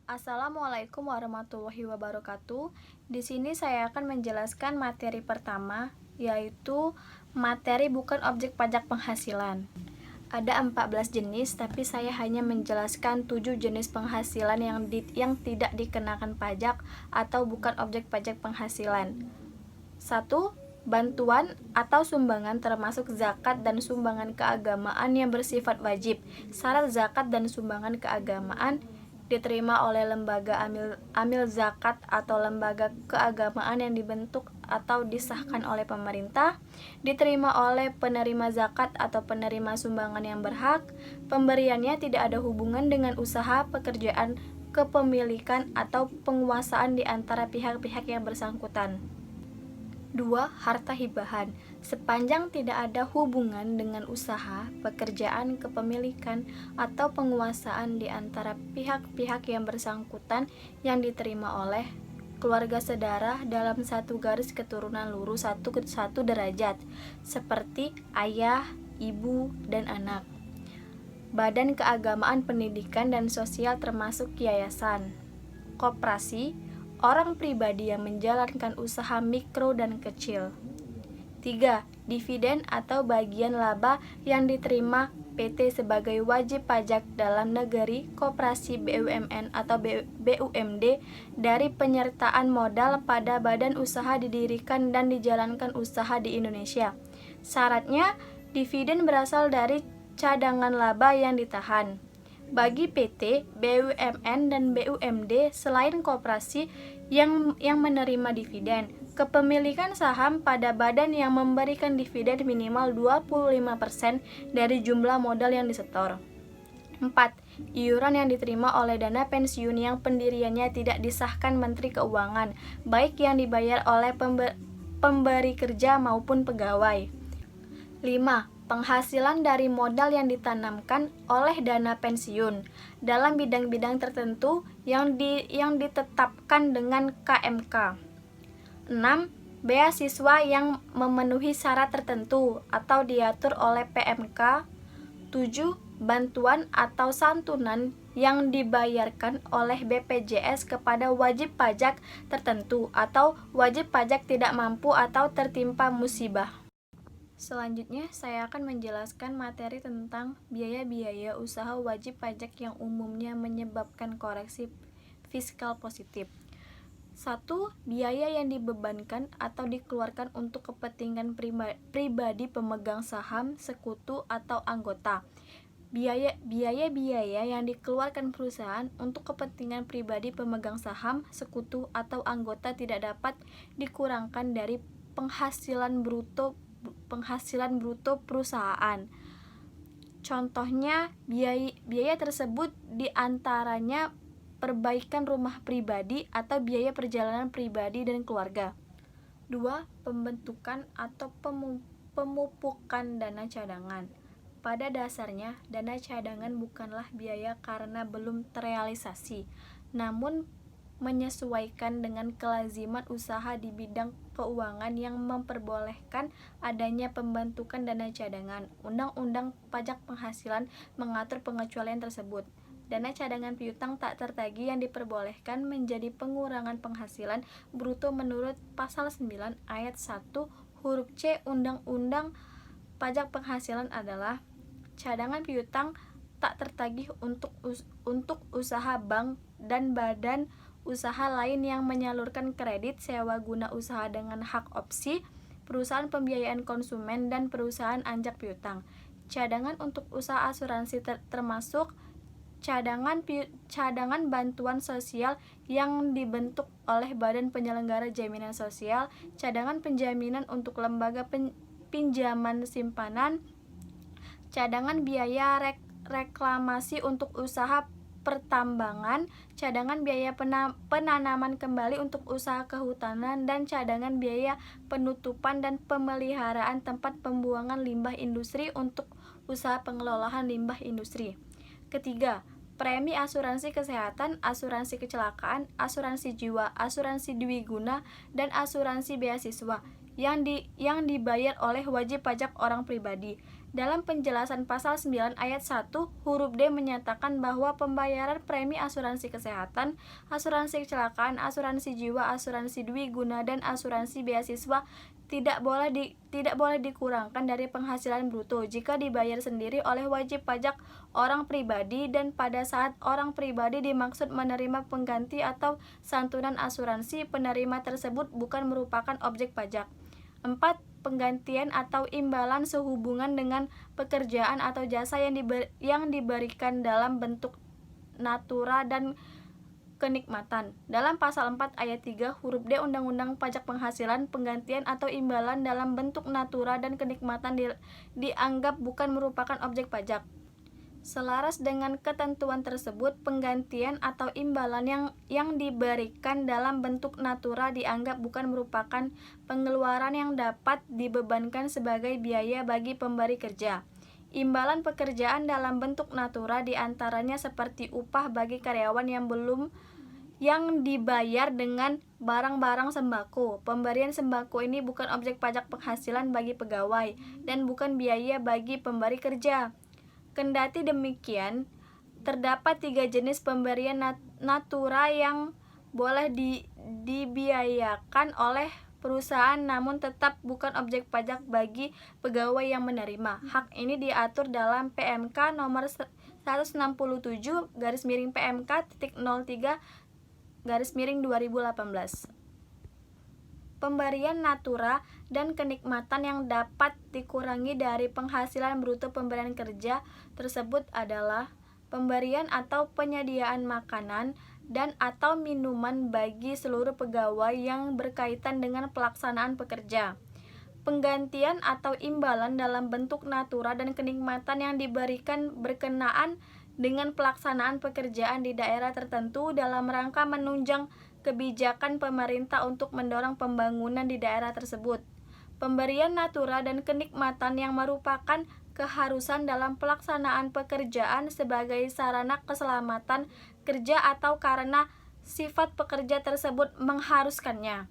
Assalamualaikum warahmatullahi wabarakatuh. Di sini saya akan menjelaskan materi pertama, yaitu materi bukan objek pajak penghasilan. Ada 14 jenis, tapi saya hanya menjelaskan 7 jenis penghasilan yang tidak dikenakan pajak atau bukan objek pajak penghasilan. 1. Bantuan atau sumbangan termasuk zakat dan sumbangan keagamaan yang bersifat wajib. Syarat zakat dan sumbangan keagamaan diterima oleh lembaga amil zakat atau lembaga keagamaan yang dibentuk atau disahkan oleh pemerintah, diterima oleh penerima zakat atau penerima sumbangan yang berhak. Pemberiannya tidak ada hubungan dengan usaha, pekerjaan, kepemilikan, atau penguasaan di antara pihak-pihak yang bersangkutan. 2. Harta hibahan. Sepanjang tidak ada hubungan dengan usaha, pekerjaan, kepemilikan, atau penguasaan di antara pihak-pihak yang bersangkutan yang diterima oleh keluarga sedarah dalam satu garis keturunan lurus satu derajat, seperti ayah, ibu, dan anak. Badan keagamaan, pendidikan, dan sosial termasuk yayasan, koperasi, orang pribadi yang menjalankan usaha mikro dan kecil. 3. Dividen atau bagian laba yang diterima PT sebagai wajib pajak dalam negeri, koperasi, BUMN atau BUMD dari penyertaan modal pada badan usaha didirikan dan dijalankan usaha di Indonesia. Syaratnya, dividen berasal dari cadangan laba yang ditahan. Bagi PT, BUMN, dan BUMD selain koperasi yang menerima dividen, kepemilikan saham pada badan yang memberikan dividen minimal 25% dari jumlah modal yang disetor. 4. Iuran yang diterima oleh dana pensiun yang pendiriannya tidak disahkan Menteri Keuangan, baik yang dibayar oleh pemberi kerja maupun pegawai. 5. Penghasilan dari modal yang ditanamkan oleh dana pensiun dalam bidang-bidang tertentu yang ditetapkan dengan KMK. 6. Beasiswa yang memenuhi syarat tertentu atau diatur oleh PMK. 7. Bantuan atau santunan yang dibayarkan oleh BPJS kepada wajib pajak tertentu atau wajib pajak tidak mampu atau tertimpa musibah. Selanjutnya, saya akan menjelaskan materi tentang biaya-biaya usaha wajib pajak yang umumnya menyebabkan koreksi fiskal positif. 1. Biaya yang dibebankan atau dikeluarkan untuk kepentingan pribadi pemegang saham, sekutu, atau anggota. Biaya-biaya yang dikeluarkan perusahaan untuk kepentingan pribadi pemegang saham, sekutu, atau anggota tidak dapat dikurangkan dari penghasilan bruto perusahaan. Contohnya, biaya tersebut diantaranya perbaikan rumah pribadi atau biaya perjalanan pribadi dan keluarga. 2. Pembentukan atau pemupukan dana cadangan. Pada dasarnya, dana cadangan bukanlah biaya karena belum terrealisasi, namun menyesuaikan dengan kelaziman usaha di bidang keuangan yang memperbolehkan adanya pembentukan dana cadangan. Undang-Undang Pajak Penghasilan mengatur pengecualian tersebut. Dana cadangan piutang tak tertagih yang diperbolehkan menjadi pengurangan penghasilan bruto menurut Pasal 9 Ayat 1 huruf C Undang-Undang Pajak Penghasilan adalah cadangan piutang tak tertagih untuk usaha bank dan badan usaha lain yang menyalurkan kredit, sewa guna usaha dengan hak opsi, perusahaan pembiayaan konsumen, dan perusahaan anjak piutang. Cadangan untuk usaha asuransi termasuk cadangan bantuan sosial yang dibentuk oleh Badan Penyelenggara Jaminan Sosial, cadangan penjaminan untuk lembaga pinjaman simpanan, cadangan biaya reklamasi untuk usaha pertambangan, cadangan biaya penanaman kembali untuk usaha kehutanan, dan cadangan biaya penutupan dan pemeliharaan tempat pembuangan limbah industri untuk usaha pengelolaan limbah industri. Ketiga, premi asuransi kesehatan, asuransi kecelakaan, asuransi jiwa, asuransi dwiguna, dan asuransi beasiswa yang dibayar oleh wajib pajak orang pribadi. Dalam penjelasan pasal 9 ayat 1 huruf D menyatakan bahwa pembayaran premi asuransi kesehatan, asuransi kecelakaan, asuransi jiwa, asuransi dwi guna, dan asuransi beasiswa tidak boleh dikurangkan dari penghasilan bruto jika dibayar sendiri oleh wajib pajak orang pribadi dan pada saat orang pribadi dimaksud menerima pengganti atau santunan asuransi, penerima tersebut bukan merupakan objek pajak. 4. Penggantian atau imbalan sehubungan dengan pekerjaan atau jasa yang diberikan dalam bentuk natura dan kenikmatan. Dalam pasal 4 ayat 3 huruf D Undang-Undang Pajak Penghasilan, penggantian atau imbalan dalam bentuk natura dan kenikmatan dianggap bukan merupakan objek pajak. Selaras dengan ketentuan tersebut, penggantian atau imbalan yang diberikan dalam bentuk natura dianggap bukan merupakan pengeluaran yang dapat dibebankan sebagai biaya bagi pemberi kerja. Imbalan pekerjaan dalam bentuk natura diantaranya seperti upah bagi karyawan yang dibayar dengan barang-barang sembako. Pemberian sembako ini bukan objek pajak penghasilan bagi pegawai dan bukan biaya bagi pemberi kerja. Kendati demikian, terdapat 3 jenis pemberian natura yang boleh dibiayakan oleh perusahaan namun tetap bukan objek pajak bagi pegawai yang menerima. Hak ini diatur dalam PMK nomor 167-PMK.03/2018. Pemberian natura dan kenikmatan yang dapat dikurangi dari penghasilan bruto pemberian kerja tersebut adalah pemberian atau penyediaan makanan dan atau minuman bagi seluruh pegawai yang berkaitan dengan pelaksanaan pekerja. Penggantian atau imbalan dalam bentuk natura dan kenikmatan yang diberikan berkenaan dengan pelaksanaan pekerjaan di daerah tertentu dalam rangka menunjang kebijakan pemerintah untuk mendorong pembangunan di daerah tersebut. Pemberian natura dan kenikmatan yang merupakan keharusan dalam pelaksanaan pekerjaan sebagai sarana keselamatan kerja atau karena sifat pekerja tersebut mengharuskannya.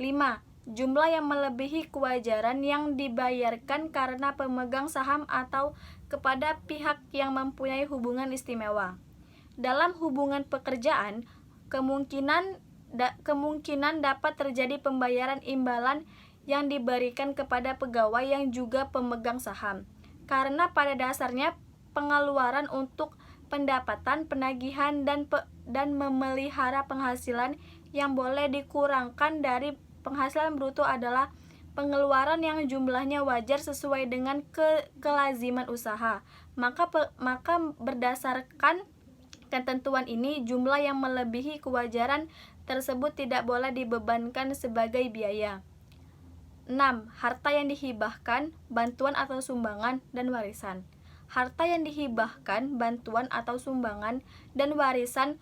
5. Jumlah yang melebihi kewajaran yang dibayarkan karena pemegang saham atau kepada pihak yang mempunyai hubungan istimewa. Dalam hubungan pekerjaan, kemungkinan dapat terjadi pembayaran imbalan yang diberikan kepada pegawai yang juga pemegang saham. Karena pada dasarnya pengeluaran untuk pendapatan, penagihan, dan memelihara penghasilan yang boleh dikurangkan dari penghasilan bruto adalah pengeluaran yang jumlahnya wajar sesuai dengan kelaziman usaha. Maka berdasarkan ketentuan ini, jumlah yang melebihi kewajaran tersebut tidak boleh dibebankan sebagai biaya. 6. Harta yang dihibahkan, bantuan atau sumbangan, dan warisan. Harta yang dihibahkan, bantuan atau sumbangan, dan warisan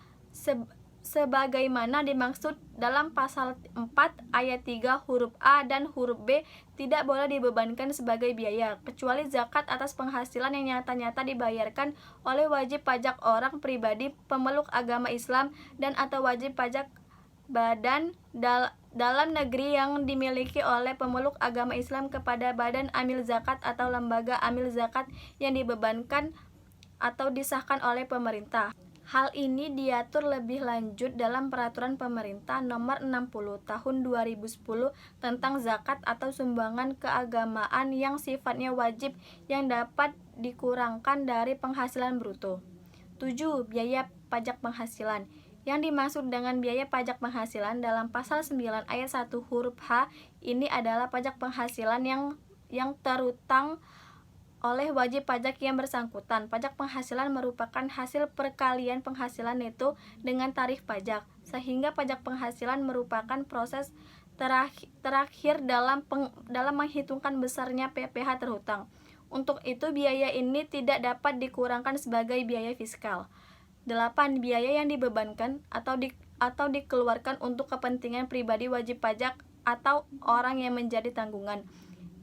sebagaimana dimaksud dalam pasal 4 ayat 3 huruf A dan huruf B tidak boleh dibebankan sebagai biaya, kecuali zakat atas penghasilan yang nyata-nyata dibayarkan oleh wajib pajak orang pribadi pemeluk agama Islam dan atau wajib pajak badan dalam negeri yang dimiliki oleh pemeluk agama Islam kepada badan amil zakat atau lembaga amil zakat yang dibebankan atau disahkan oleh pemerintah. Hal ini diatur lebih lanjut dalam Peraturan Pemerintah Nomor 60 Tahun 2010 tentang zakat atau sumbangan keagamaan yang sifatnya wajib yang dapat dikurangkan dari penghasilan bruto. 7. Biaya pajak penghasilan. Yang dimaksud dengan biaya pajak penghasilan dalam pasal 9 ayat 1 huruf H ini adalah pajak penghasilan yang terutang oleh wajib pajak yang bersangkutan. Pajak penghasilan merupakan hasil perkalian penghasilan neto dengan tarif pajak, sehingga pajak penghasilan merupakan proses terakhir dalam menghitungkan besarnya PPh terhutang. Untuk itu, biaya ini tidak dapat dikurangkan sebagai biaya fiskal. 8. Biaya yang dibebankan atau dikeluarkan untuk kepentingan pribadi wajib pajak atau orang yang menjadi tanggungan.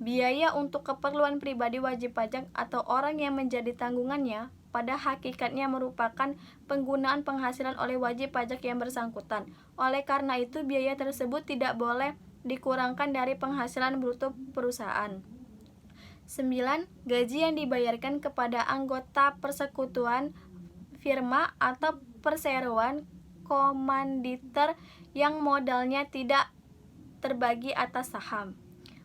Biaya untuk keperluan pribadi wajib pajak atau orang yang menjadi tanggungannya pada hakikatnya merupakan penggunaan penghasilan oleh wajib pajak yang bersangkutan. Oleh karena itu, biaya tersebut tidak boleh dikurangkan dari penghasilan bruto perusahaan. 9. Gaji yang dibayarkan kepada anggota persekutuan, firma, atau perseroan komanditer yang modalnya tidak terbagi atas saham.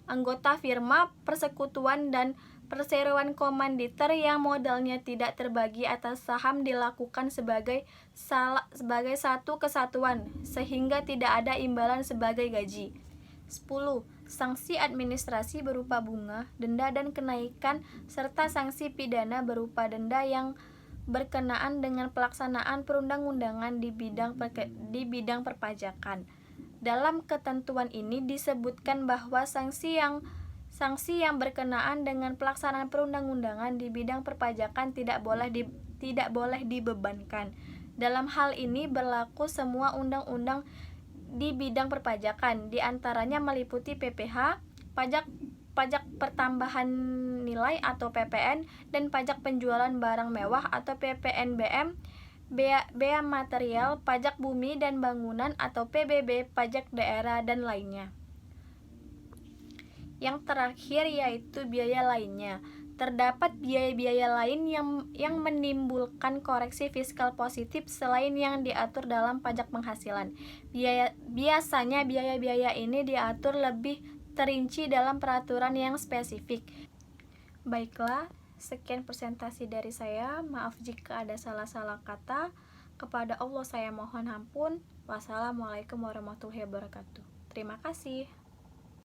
Anggota firma, persekutuan, dan perseroan komanditer yang modalnya tidak terbagi atas saham dilakukan sebagai satu kesatuan, sehingga tidak ada imbalan sebagai gaji. 10. Sanksi administrasi berupa bunga, denda, dan kenaikan, serta sanksi pidana berupa denda yang berkenaan dengan pelaksanaan perundang-undangan di bidang perpajakan. Dalam ketentuan ini disebutkan bahwa sanksi yang berkenaan dengan pelaksanaan perundang-undangan di bidang perpajakan tidak boleh dibebankan. Dalam hal ini berlaku semua undang-undang di bidang perpajakan, di antaranya meliputi PPh, pajak pertambahan nilai atau PPN, dan pajak penjualan barang mewah atau PPNBM, bea material, pajak bumi dan bangunan atau PBB, pajak daerah, dan lainnya. Yang terakhir yaitu biaya lainnya. Terdapat biaya-biaya lain yang menimbulkan koreksi fiskal positif selain yang diatur dalam pajak penghasilan. Biasanya biaya-biaya ini diatur lebih terinci dalam peraturan yang spesifik. Baiklah, sekian presentasi dari saya. Maaf jika ada salah-salah kata. Kepada Allah saya mohon ampun. Wassalamualaikum warahmatullahi wabarakatuh. Terima kasih.